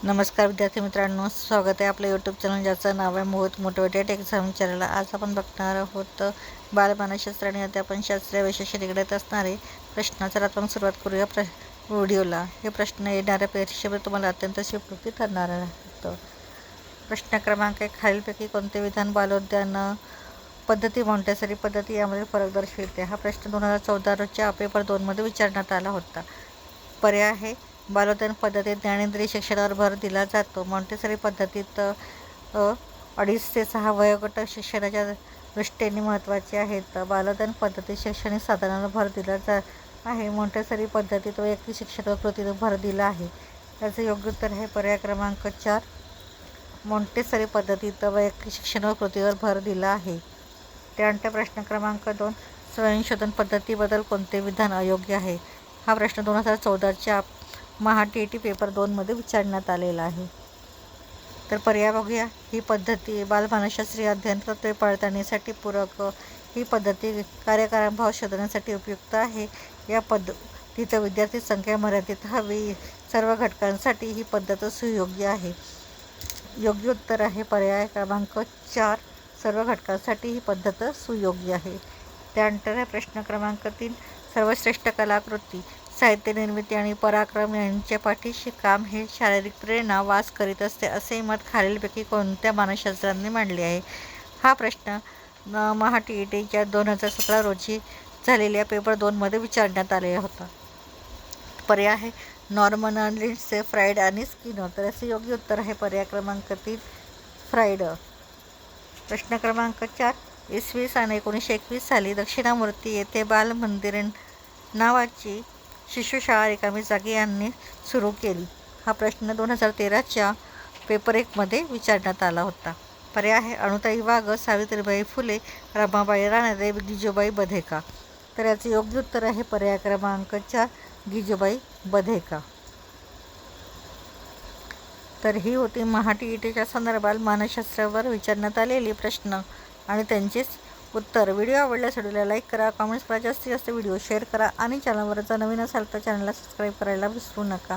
नमस्कार विद्यार्थी मित्रांनो, स्वागत आहे आपल्या यूट्यूब चॅनल ज्याचं नाव आहे मोहित मोटिवेटेड एक्झाम चॅनल। आज आपण बघणार आहोत बालमानसशास्त्र आणि अध्यापनशास्त्र या विषयाशी निगडीत असणारे प्रश्न। तर आपण सुरुवात करूया व्हिडिओला। हे प्रश्न येणाऱ्या परीक्षेमध्ये तुम्हाला अत्यंत उपयुक्त ठरणार आहेत। प्रश्न क्रमांक 1, खालीलपैकी कोणते विधान बालोद्यान पद्धती मॉन्टेसरी पद्धती यामध्ये फरक दर्शविते? हा प्रश्न 2014 पेपर 2 मध्ये विचारण्यात आला होता। पर्याय आहे, बालोद्यान पद्धतीत ज्ञानेंद्रिय शिक्षणावर भर दिला जातो। मॉन्टेसरी पद्धतीत 2.5 ते 6 वयोगट शिक्षणाच्या दृष्टीने महत्त्वाचे आहेत। बालोद्यान पद्धतीत शैक्षणिक साधनांवर भर दिला आहे। मॉन्टेसरी पद्धतीत वैयक्तिक शिक्षण व कृतीवर भर दिला आहे। याचे योग्य उत्तर आहे पर्याय क्रमांक 4, मॉन्टेसरी पद्धतीत वैयक्तिक शिक्षण व कृतीवर भर दिला आहे। त्यानंतर प्रश्न क्रमांक 2, स्वयंशोधन पद्धतीबद्दल कोणते विधान अयोग्य आहे? हा प्रश्न 2014 महा TET पेपर 2 मध्ये विचारण्यात आलेला आहे। तर पर्याय बघूया। ही पद्धती बालमानसशास्त्रीय अध्ययन तत्त्वे पडताळणीसाठी पूरक, ही पद्धती कार्यकारणभाव शोधण्यासाठी उपयुक्त आहे। या पद्धतीत विद्यार्थी संख्या मर्यादित हवी, सर्व घटकांसाठी ही पद्धत सुयोग्य आहे। योग्य उत्तर आहे पर्याय क्रमांक 4, सर्व घटकांसाठी ही पद्धत सुयोग्य आहे। त्यानंतर प्रश्न क्रमांक 3, सर्वश्रेष्ठ कलाकृती साहित्य निर्मिती आणि पराक्रम यांच्या पाठीशी काम हे शारीरिक प्रेरणा वास करीत असते, असे मत खालीलपैकी कोणत्या मानसशास्त्रांनी मांडले आहे? हा प्रश्न महा TET 2017 रोजी झालेल्या पेपर 2 मध्ये विचारण्यात आलेला होता। पर्याय आहे, नॉर्मन, लिंडसे, फ्राइड आणि स्किनर। तर असे योग्य उत्तर आहे पर्याय क्रमांक 3, फ्राइड। प्रश्न क्रमांक 4, इसवी सन 1921 साली दक्षिणामूर्ती येथे बालमंदिर नावाची शिशुशाळा रिकामी जागी यांनी सुरू केली? हा प्रश्न 2013 पेपर 1 मध्ये विचारण्यात आला होता। पर्याय आहे, अणुताई वाघ, सावित्रीबाई फुले, रमाबाई रानडे, गिजूबाई बधेका। तर याचे योग्य उत्तर आहे पर्याय क्रमांक 4, गिजूबाई बधेका। तर ही होती महा TETच्या संदर्भात मानसशास्त्रावर विचारण्यात आलेली प्रश्न आणि त्यांचेच उत्तर। व्हिडिओ आवडल्यास व्हिडिओला लाईक करा, कमेंट्स करा, जास्तीत जास्त व्हिडिओ शेअर करा आणि चॅनलवर जर नवीन असाल तर चॅनलला सबस्क्राईब करायला विसरू नका।